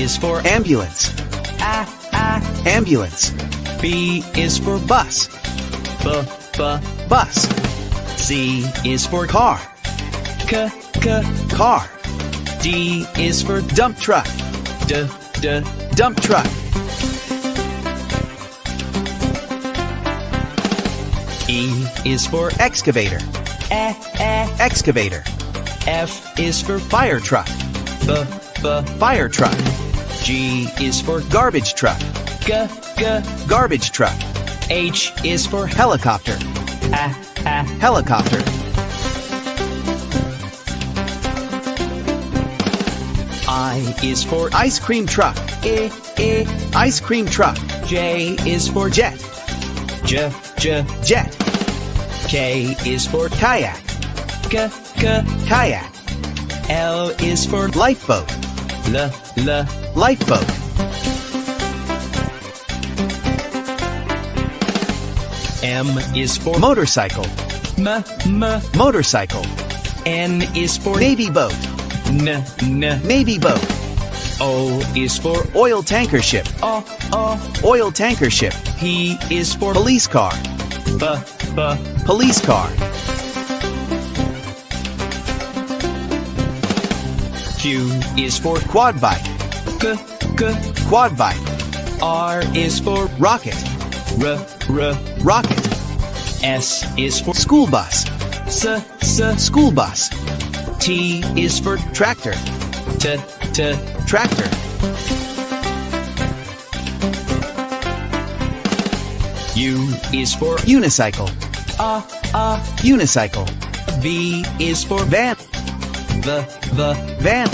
is for ambulance. Ambulance. B is for Bus. Bus. C is for Car. Car. D is for Dump truck. Dump truck. E is for Excavator. Excavator. F is for Fire truck. Fire truck. G is for Garbage truck. Garbage truck. H is for Helicopter. Helicopter. I is for Ice cream truck. Ice cream truck. J is for Jet. Jet. K is for Kayak. Kayak. L is for Lifeboat. Lifeboat. M is for Motorcycle. Motorcycle. N is for Navy boat. Navy boat. O is for Oil tanker ship. Oil tanker ship. P is for Police car. Police car. Q is for Quad bike. Quad bike. R is for Rocket. Rocket. S is for School bus. School bus. T is for Tractor. Tractor. U is for Unicycle. Unicycle. V is for Van. Van.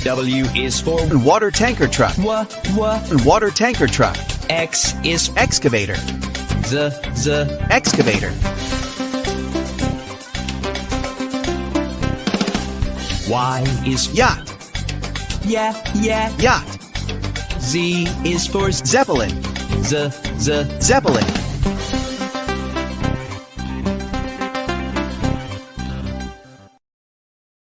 W is for Water tanker truck. Water tanker truck. X is Excavator. Excavator. Y is Yacht. Yacht. Z is for Zeppelin. Zeppelin.